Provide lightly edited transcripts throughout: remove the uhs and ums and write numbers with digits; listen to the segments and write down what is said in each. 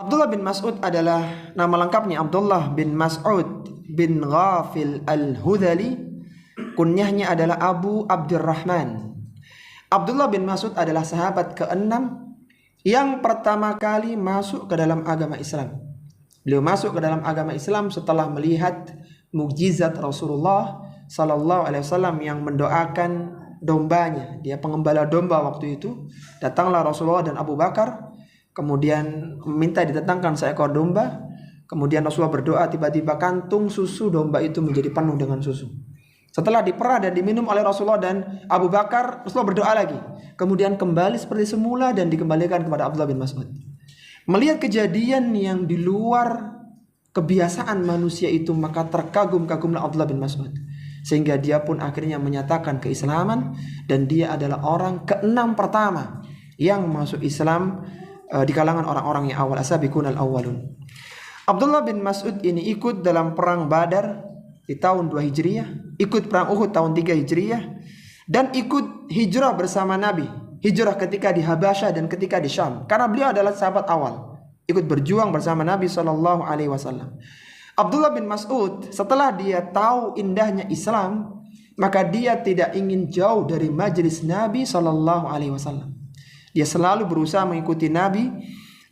Abdullah bin Mas'ud adalah nama lengkapnya Abdullah bin Mas'ud bin Ghafil al-Hudhali. Kunyahnya adalah Abu Abdurrahman. Abdullah bin Mas'ud adalah sahabat ke-6 yang pertama kali masuk ke dalam agama Islam. Beliau masuk ke dalam agama Islam setelah melihat mukjizat Rasulullah Sallallahu Alaihi Wasallam yang mendoakan dombanya. Dia pengembala domba waktu itu. Datanglah Rasulullah dan Abu Bakar, kemudian meminta didatangkan seekor domba. Kemudian Rasulullah berdoa, tiba-tiba kantung susu domba itu menjadi penuh dengan susu. Setelah diperah dan diminum oleh Rasulullah dan Abu Bakar, Rasulullah berdoa lagi. Kemudian kembali seperti semula dan dikembalikan kepada Abdullah bin Mas'ud. Melihat kejadian yang di luar kebiasaan manusia itu, maka terkagum-kagumlah Abdullah bin Mas'ud. Sehingga dia pun akhirnya menyatakan keislaman, dan dia adalah orang ke-6 pertama yang masuk Islam di kalangan orang-orang yang awal, as-sabiqunal awwalun. Abdullah bin Mas'ud ini ikut dalam perang Badar di tahun 2 Hijriah, ikut perang Uhud tahun 3 Hijriah, dan ikut hijrah bersama Nabi. Hijrah ketika di Habasyah dan ketika di Syam, karena beliau adalah sahabat awal, ikut berjuang bersama Nabi Shallallahu Alaihi Wasallam. Abdullah bin Mas'ud setelah dia tahu indahnya Islam, maka dia tidak ingin jauh dari majelis Nabi Shallallahu Alaihi Wasallam. Dia selalu berusaha mengikuti Nabi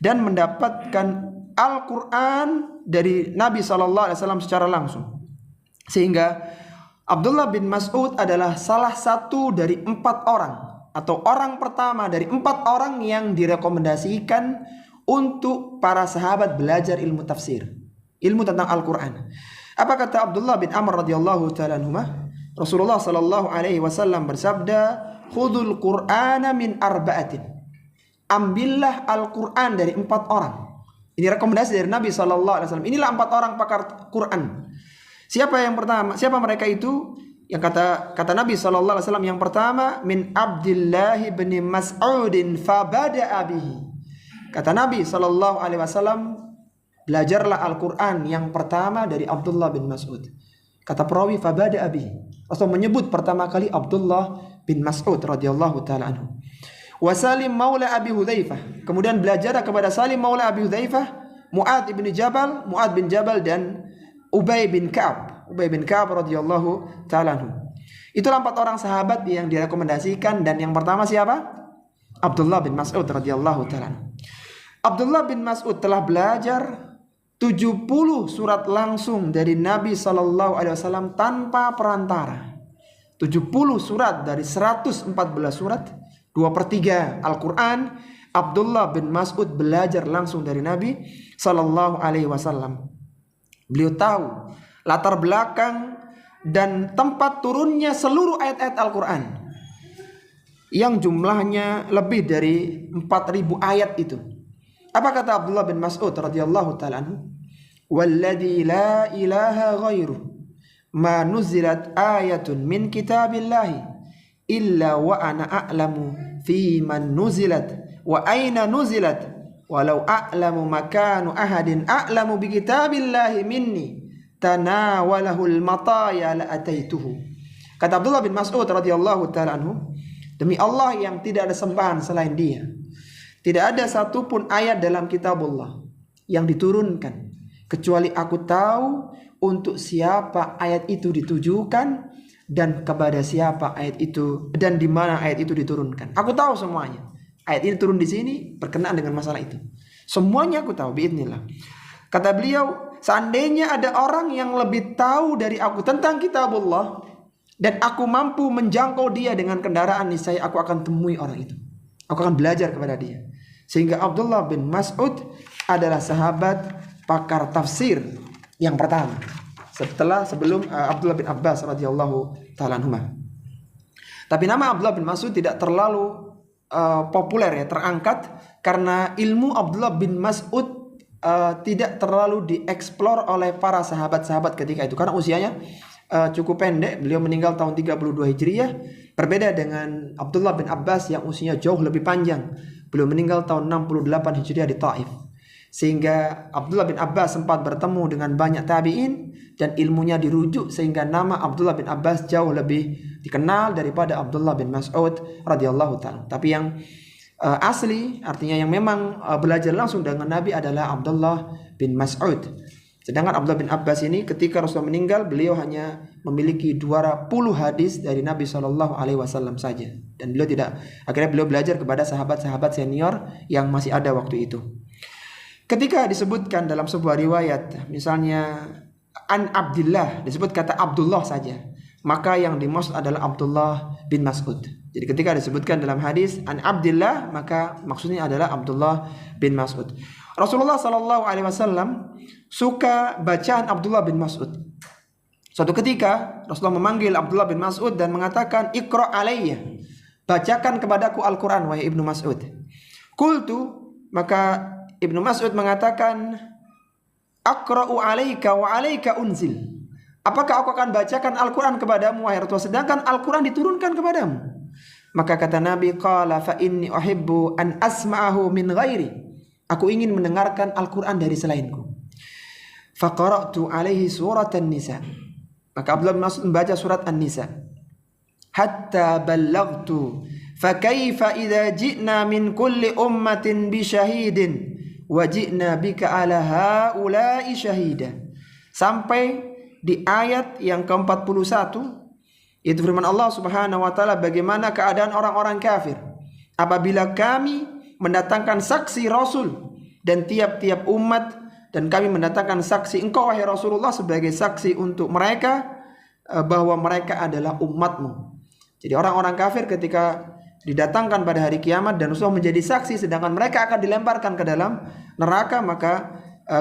dan mendapatkan Al-Quran dari Nabi Shallallahu Alaihi Wasallam secara langsung. Sehingga Abdullah bin Mas'ud adalah salah satu dari 4 orang, atau orang pertama dari 4 orang yang direkomendasikan untuk para sahabat belajar ilmu tafsir, ilmu tentang Al-Quran. Apa kata Abdullah bin Amr radhiyallahu ta'ala anhumah? Rasulullah sallallahu alaihi wasallam bersabda, "Khudul Qur'ana min arba'atin." Ambillah Al-Quran dari 4 orang. Ini rekomendasi dari Nabi sallallahu alaihi wasallam. Inilah 4 orang pakar Quran. Siapa yang pertama? Siapa mereka itu? Yang kata Nabi sallallahu alaihi wasallam, yang pertama, min Abdullah bin Mas'udin fabada'a bihi. Kata Nabi sallallahu alaihi wasallam, belajarlah Al-Quran yang pertama dari Abdullah bin Mas'ud. Kata perawi, fabada'a bihi. Rasul menyebut pertama kali Abdullah bin Mas'ud radhiyallahu taala anhu. Wa Salim maula Abi Hudzaifah. Kemudian belajar kepada Salim maula Abi Hudzaifah, Mu'ad bin Jabal dan Ubay bin Ka'ab radhiyallahu taala anhu. Itulah 4 orang sahabat yang direkomendasikan, dan yang pertama siapa? Abdullah bin Mas'ud radhiyallahu taala anhu. Abdullah bin Mas'ud telah belajar 70 surat langsung dari Nabi sallallahu alaihi wasallam tanpa perantara. 70 surat dari 114 surat, 2/3 Al-Quran. Abdullah bin Mas'ud belajar langsung dari Nabi sallallahu alaihi wasallam. Beliau tahu latar belakang dan tempat turunnya seluruh ayat-ayat Al-Quran, yang jumlahnya lebih dari 4.000 ayat itu. Apa kata Abdullah bin Mas'ud radhiyallahu ta'ala anhu? "Walladzi la ilaha ghairu ma nuzilat ayatun min kitabillahi illa wa ana a'lamu fi man nuzilat wa aina nuzilat walau a'lamu makanu ahadin a'lamu bi kitabillahi minni tanawalahul mataya la ataituhu." Kata Abdullah bin Mas'ud radhiyallahu ta'ala anhu, demi Allah yang tidak ada sembahan selain Dia, tidak ada satupun ayat dalam kitabullah yang diturunkan kecuali aku tahu untuk siapa ayat itu ditujukan dan kepada siapa ayat itu dan di mana ayat itu diturunkan. Aku tahu semuanya. Ayat ini turun di sini berkenaan dengan masalah itu. Semuanya aku tahu biidznillah. Kata beliau, seandainya ada orang yang lebih tahu dari aku tentang kitabullah dan aku mampu menjangkau dia dengan kendaraan, niscaya aku akan temui orang itu. Aku akan belajar kepada dia. Sehingga Abdullah bin Mas'ud adalah sahabat pakar tafsir yang pertama sebelum Abdullah bin Abbas radhiyallahu ta'ala anhuma. Tapi nama Abdullah bin Mas'ud tidak terlalu populer ya, terangkat karena ilmu Abdullah bin Mas'ud tidak terlalu dieksplor oleh para sahabat-sahabat ketika itu, karena usianya cukup pendek. Beliau meninggal tahun 32 Hijriah. Berbeda dengan Abdullah bin Abbas yang usianya jauh lebih panjang. Beliau meninggal tahun 68 Hijriah di Taif. Sehingga Abdullah bin Abbas sempat bertemu dengan banyak tabi'in dan ilmunya dirujuk, sehingga nama Abdullah bin Abbas jauh lebih dikenal daripada Abdullah bin Mas'ud radhiyallahu ta'ala. Tapi yang asli, artinya yang memang belajar langsung dengan Nabi adalah Abdullah bin Mas'ud. Sedangkan Abdullah bin Abbas ini ketika Rasulullah meninggal, beliau hanya memiliki 20 hadis dari Nabi Shallallahu Alaihi Wasallam saja, dan akhirnya beliau belajar kepada sahabat-sahabat senior yang masih ada waktu itu. Ketika disebutkan dalam sebuah riwayat, misalnya an Abdillah, disebut kata Abdullah saja, maka yang dimaksud adalah Abdullah bin Mas'ud. Jadi ketika disebutkan dalam hadis an Abdillah, maka maksudnya adalah Abdullah bin Mas'ud. Rasulullah Shallallahu Alaihi Wasallam suka bacaan Abdullah bin Mas'ud. Suatu ketika Rasulullah memanggil Abdullah bin Mas'ud dan mengatakan, Iqra alayya, bacakan kepadaku Al-Quran wahai Ibnu Mas'ud. Qultu, maka Ibnu Mas'ud mengatakan, Aqra'u alayka wa alayka unzil. Apakah aku akan bacakan Al-Quran kepadamu wahai Rasulullah, sedangkan Al-Quran diturunkan kepadamu? Maka kata Nabi, qala fa inni uhibbu an asma'ahu min ghairi. Aku ingin mendengarkan Al-Quran dari selainku. Faqara'tu alaihi surat An-Nisa. Maka Abdullah bin Mas'ud membaca surat An-Nisa. Hatta ballaghtu. Fakaifa idza ji'na min kulli ummatin bi syahidin wa ji'na bika ala haula'i syahida. Sampai di ayat yang ke-41, itu firman Allah Subhanahu wa taala, bagaimana keadaan orang-orang kafir apabila kami mendatangkan saksi Rasul dan tiap-tiap umat, dan kami mendatangkan saksi engkau wahai Rasulullah sebagai saksi untuk mereka bahwa mereka adalah umatmu. Jadi orang-orang kafir ketika didatangkan pada hari kiamat dan Rasulullah menjadi saksi, sedangkan mereka akan dilemparkan ke dalam neraka, maka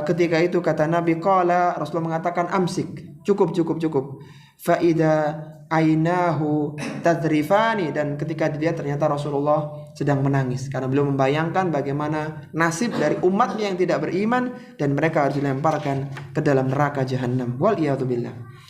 ketika itu kata Nabi, qala, Rasulullah mengatakan, amsik, cukup. Faida ainahu tadrifani, dan ketika dilihat ternyata Rasulullah sedang menangis karena beliau membayangkan bagaimana nasib dari umatnya yang tidak beriman dan mereka harus dilemparkan ke dalam neraka jahanam. Wal iyadu billah.